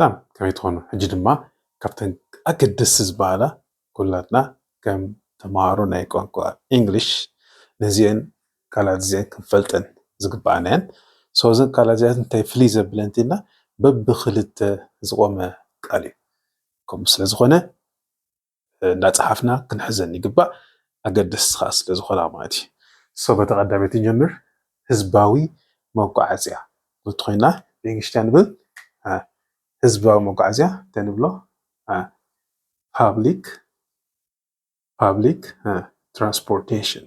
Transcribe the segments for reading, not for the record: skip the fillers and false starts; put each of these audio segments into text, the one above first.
تمام كمي تخونو حجي دما كابتن أقدس زبالة كلاتنا كم تمارو ناي قوانقوا English نزيان كالات زيان كنفلتن زقبانين سوزن كالات زيان انتي فليزة بلانتينا ببخلت زغوما قالي كم سلزغونا ناتحفنا كنحزن يقبع أقدس خاص لزغولا ماتي سو بتقدمتي جمر هزباوي موقع عزيا قلتخينا بينشتان بل ህዝባዊ መጓዓዝያ ተንብሎ public transportation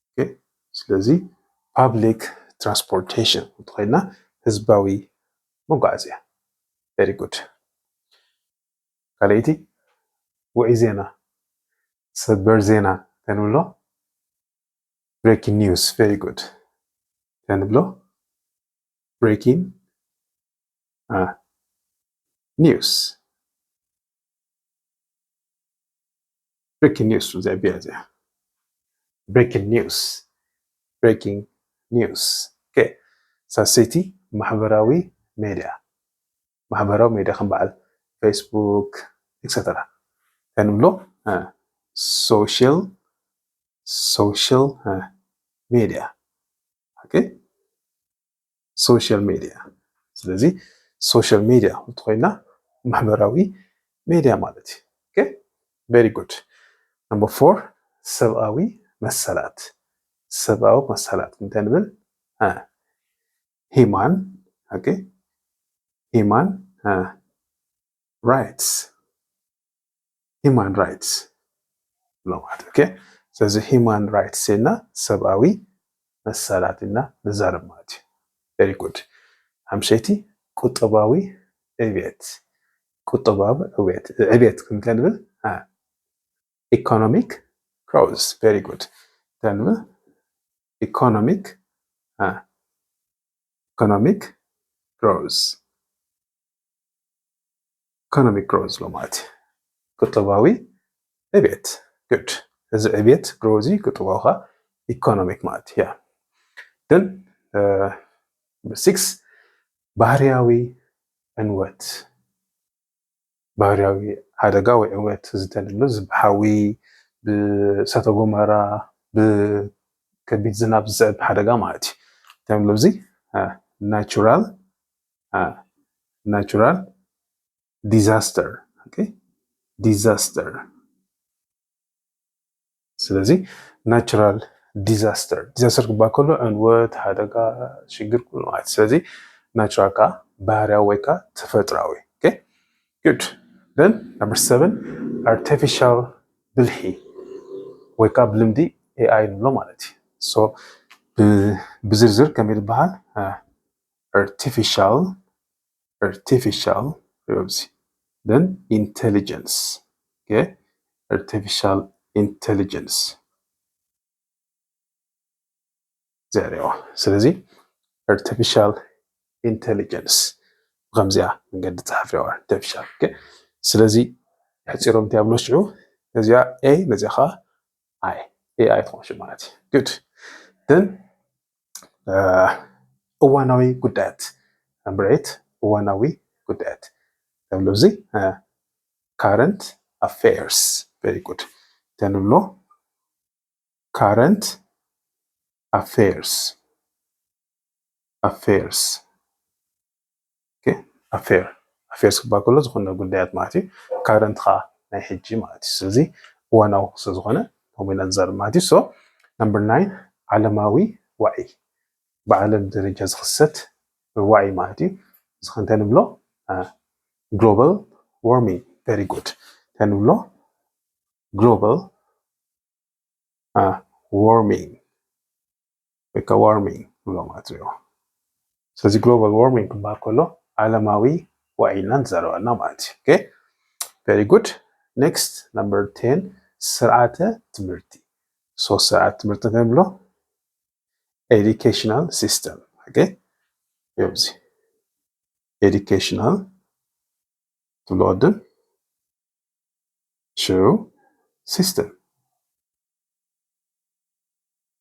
okay ስለዚህ public transportation እንትኸይና ህዝባዊ መጓዓዝያ very good ካልአይቲ ውዒ ዜና ሰበር ዜና ተንብሎ breaking news very good ተንብሎ breaking news زي بيازي breaking news okay ساسيتي محبراوي ميديا خم بعد فيسبوك etc تنبلو social media okay social media ስለዚህ social media እንትኸይና محبراوي ميديا مالتي okay very good number 4 ሰብአዊ መሰላት እንተንብል human okay human rights ነው ማለት okay ስለዚህ human rights እና ሰብአዊ መሰላትና ንዛረብ ማለት very good አምሸቲ ቁጠባዊ ዕብየት እንተንብል economic growth very good then economic growth ለማለት ቁጠባዊ ዕብየት good እዚ ዕብየት ግሮዚ ቁጠባውኻ economic ማለት ያ then 6 ባህርያዊ ዕንወት ባህርያዊ ሓደጋ ወይ ዕንወት ዝተንብሎ ዝብሓዊ ብእሳተ ጎመራ ብከቢድ ዝናብ ዝስዕብ ሓደጋ ማለት እዩ ተንብሎ እዚ natural disaster okay disaster ስለዚህ natural disaster ክባል ከሎ ዕንወት ሓደጋ ሽግር ኩሉ ማለት ስለዚህ natural ካ ባህርያዊ ወይ ካ ተፈጥራዊ okay good then number 7 artificial ብልሒ ወይ ካ ብልምዲ AI ንብሎ ማለት እዩ so ብዝርዝር ከመይ ዝበሃል artificial then intelligence okay artificial intelligence ዘሪዋ ስለዚህ artificial intelligence ከምዚያ መንገዲ ተሓፍሪዋ artificial okay ስለዚህ ሕፂሮም እንተያብሎ ሽዑ እዚያ A ነዚያ ኸ AI ትኾንሽ ማለት እዩ good then እዋናዊ ጉዳያት number 8 እዋናዊ ጉዳያት ተብሎ እዚ current affairs very good ተንብሎ current affairs okay affairs ክባል ከሎ ዝኾነ ጉዳያት ማለት እዩ current ኻ ናይ ሕጂ ማለት እዩ ስለዚ እዋናዊ ስለዝኾነ ከምኢልና ንዛረብ ማለት እዩ so number 9 ዓለማዊ ዋዒ بعالم درجة خصت وعي ماتي زخن تنبلو global warming very good تنبلو global warming بكا warming بلو ماتريو سازي global warming باكولو عالماوي وعي ننزارو أنا ماتي okay very good next number 10 سرعة تمرتي so سرعة تمرتي تنبلو educational system okay يوزي educational تلودن show system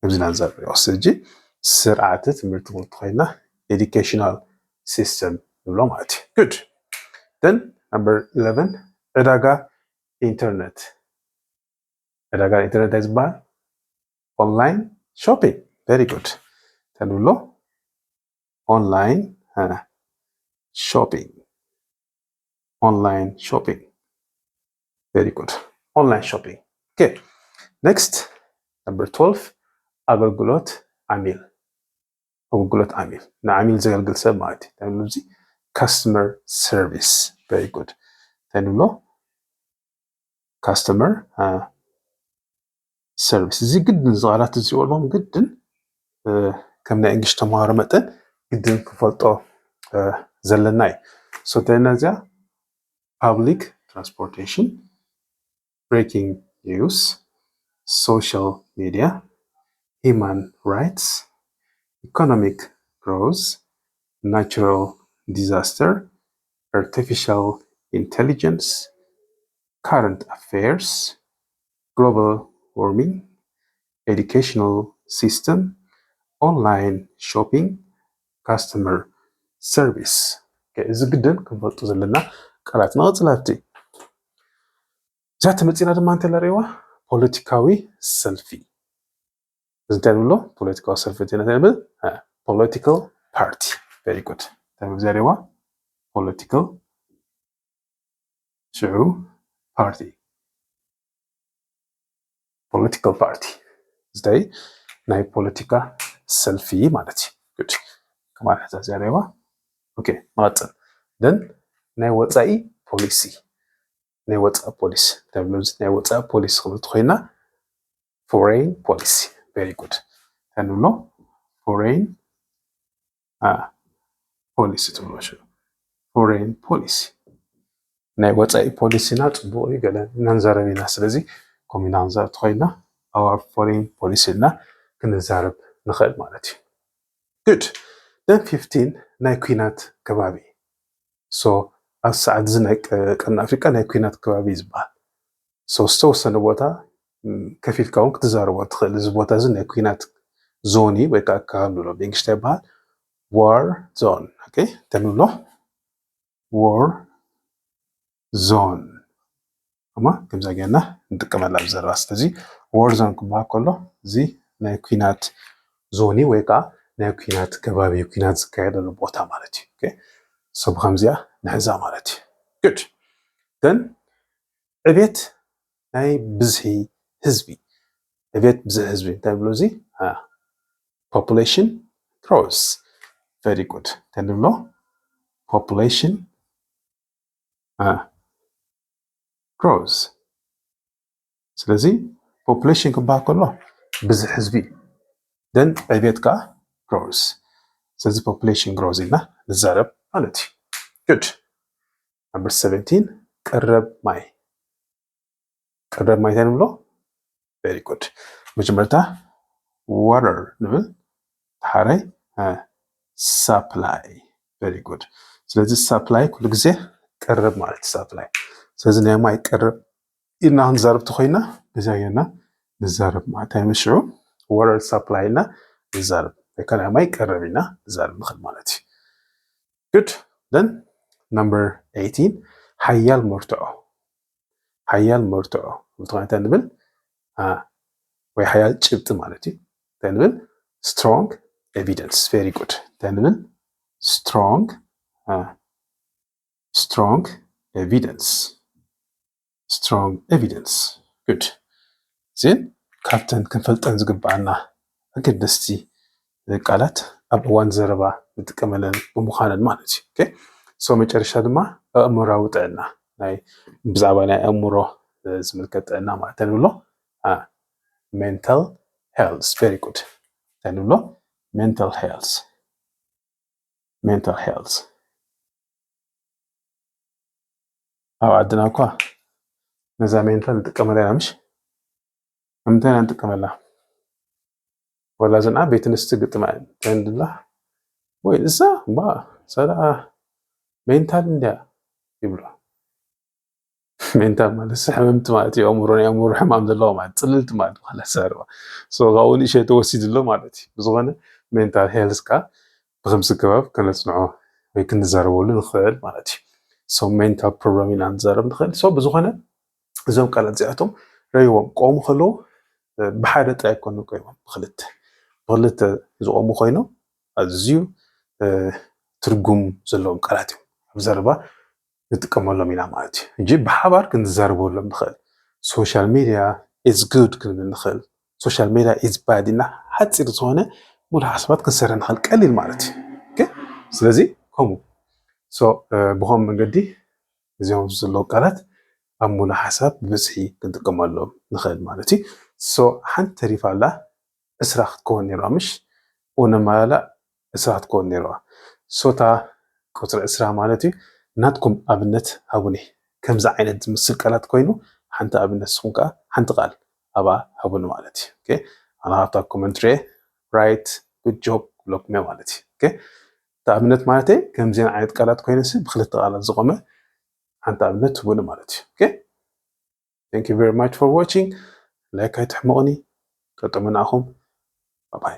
يبزي ننزل يوصلجي ስርዓተ ትምህርቲ ኮይና educational system ንብሎ ማለት እዩ good then number 11 ዕዳጋ ኢንተርኔት ዕዳጋ ኢንተርኔት ዝበሃል online shopping very good ተንብሎ online shopping very good online shopping okay next number 12 አገልግሎት ዓሚል ንዓሚል ዘገልግል ሰብ ማለት እዩ ተንብሎ customer service very good ተንብሎ customer service እዚ ግድን ዝቃላት እዚኦም ግድን ከም ናይ እንግሊሽ ተማሃሮ መጠን ግድን ክፈልጦ ዘለና እዩ so ተነዚያ public transportation breaking news social media human rights economic growth natural disaster artificial intelligence current affairs global warming educational system online shopping customer service እዚ ግድን ክንፈልጡ ዘለና ቃላት ንቕፅላቲ ዛተ መፂና ድማ እንተለሪዋ ፖለቲካዊ ሰልፊ እንታይ ብሎ ፖለቲካዊ ሰልፊ ተነተበ political party very good ተመዛሪዋ political party ዝታይ ናይ ፖለቲካ ሰልፊ ማለት እዩ good ከማለት ተዛሪዋ ኦኬ ማጥን then ናይ ወፃኢ ፖሊሲ ናይ ወፃኢ ፖሊሲ ተብሎ ናይ ወፃኢ ፖሊሲ ክብልት ኮይና foreign policy very good ተንብሎ foreign policy ተብሎሽ foreign policy ናይ ወፃኢ ፖሊሲና ጽቡቕ ይገለ እናንዛረብና ስለዚ ኮሚናንዛር ተኮይና our foreign policy እና ክንዛረብ ንኽእል ማለት እዩ good then 15 ናይ ኩናት ከባቢ so ኣብ ሰዓት ዝነቅ ቀን ኣፍሪካ ናይ ኩናት ከባቢ ዝበሃል so ዝተወሰነ ቦታ ከፊልካ እውን ክትዛረቦ ትኽእል እዚ ቦታ እዚ ናይ ኩናት ዞኒ ወይ ከዓ ከባቢ ብሎ ብእንግሊዝኛ ይበሃል war zone okay ተንብሎ war zone እማ ከምዛ ገና እንጥቀመላ ብዘረባ ስለዚ war zone ክበሃል ከሎ እዚ ናይ ኩናት ዞኒ ወይ ከዓ ናይ ኩናት ከባቢ ኩናት ዝካየደሉ ቦታ ማለት እዩ okay so በከምዚያ ንሕዛ ማለት እዩ good then ዕቤት ናይ ብዝሒ ህዝቢ ዕቤት ብዝሒ ህዝቢ እንታይ ብሎ እዚ population grows very good ተንብሎ population grows ስለዚ population ክበሃል ከሎ ብዝሒ ህዝቢ then ዕቤት ከዓ grows ስለዚ population grows ኢልና ንዛረብ ማለት እዩ good number 17 ቀረብ ማይ ተንብሎ very good መጀመርታ water ንብል ታሕራይ supply very good ስለዚ supply ኩሉ ግዜ ቀረብ ማለት supply ስለዚ ናይ ማይ ቀረብ ኢልና ንዛረብ ተኮይና በዛየና ንዛረብ ማለት አይምሽዑ water supply እና ንዛረብ ከና ማይ ቀረብ ኢና ንዛረብ ንኽእል ማለት እዩ good then number 18 ሓያል መርትዖ ምትኾን ተንብል ወይ ሓያል ጭብጥ ማለት እዩ ተንብል strong evidence very good ተንብል strong evidence good ዜን ካፕተን ክንፈልጠን ዝግባአና ኣገደስቲ ቃላት ኣብ እዋን ዘረባ ንጥቀመለን ብምዃነን ማለት እዩ ኦኬ ሶ መጨረሻ ድማ ኣእምሮአዊ ጥዕና ናይ ብዛዕባ ናይ ኣእምሮ ዝምልከት ጥዕና ማለት ተንብሎ mental health very good ተንብሎ mental health ኣብ ዓድና እኳ ነዛ ሜንታል ንጥቀመላ ምሽ ምንታይ ንጥቀመላ ወላ ዘና ቤት ንስቲ ግጥማ ተንድላ ወይ እዛ ሰላ ሜንታል እንዲያ ይብሉ ሜንታል ማለት ሕመምቲ ማለት እዩ ኣእምሮ ሕማም ዘለዎ ማለት ፅልልቲ ማለት خلاص ሰረባ ሶ ጋውን እሺ ተወሲድሎ ማለት እዩ ዝኾነ ሜንታል ሄልስካ ብከምዚ ገባብ ከነፅንዖ ወይ ክንዛረበሉ ንኽእል ማለት እዩ ሶ ሜንታል ፕሮብለም ኢና ንዛረብ ንኽእል ሶ ብዝኾነ እዞም ቃላት እዚኣቶም ረይዎም ቆሙ ከለዉ ብሓደ ጥራይ ኮኑ ቆይሞም ብክልተ ዝቆሙ ኮይኖም ኣዝዩ ትርጉም ዘለዎም ቃላት እዮም ኣብ ዘረባ ንጥቀመሎም ኢና ማለት እዩ እንጂ ብሓባር ክንዛረበሎም ንኽእል ሶሻል ሚድያ ኢዝ ጉድ ክንብል ንኽእል ሶሻል ሚድያ ኢዝ ባድ ኢና ሓፂር ዝኾነ ሙሉእ ሓሳባት ክንሰርሕ ንኽእል ቀሊል ማለት እዩ ስለዚ ከምኡ ብከምኡ መንገዲ እዚኦም ዘለዉ ቃላት ኣብ ሙሉእ ሓሳብ ብብዝሒ ክንጥቀመሎም ንኽእል ማለት እዩ ሓንቲ ተሪፋ ኣላ እስራ ክትከውን ነይርዋ ምሽ ኡነማላላ እስራ ክትከውን ነይርዋ እታ ቁፅሪ እስራ ማለት እዩ ናትኩም ኣብነት ሃቡኒ ከምዚ ዓይነት ዝምስል ቃላት ኮይኑ ሓንቲ ኣብነት ንስኹም ከዓ ሓንቲ ቃል ኣብኣ ሃቡኒ ማለት እዩ ኣነ ካብታ ኮመንትሪ ራይት ጉድ ጆብ ክብለኩም እየ ማለት እዩ እቲ ኣብነት ማለት ከምዚአን ዓይነት ቃላት ኮይነሲ ብክልተ ቃላት ዝቆመ ሓንቲ ኣብነት ትቡኒ ማለት እዩ Thank you very much for watching. Like ኣይትሕመቑኒ ጠጠሙና ኢኹም ባይ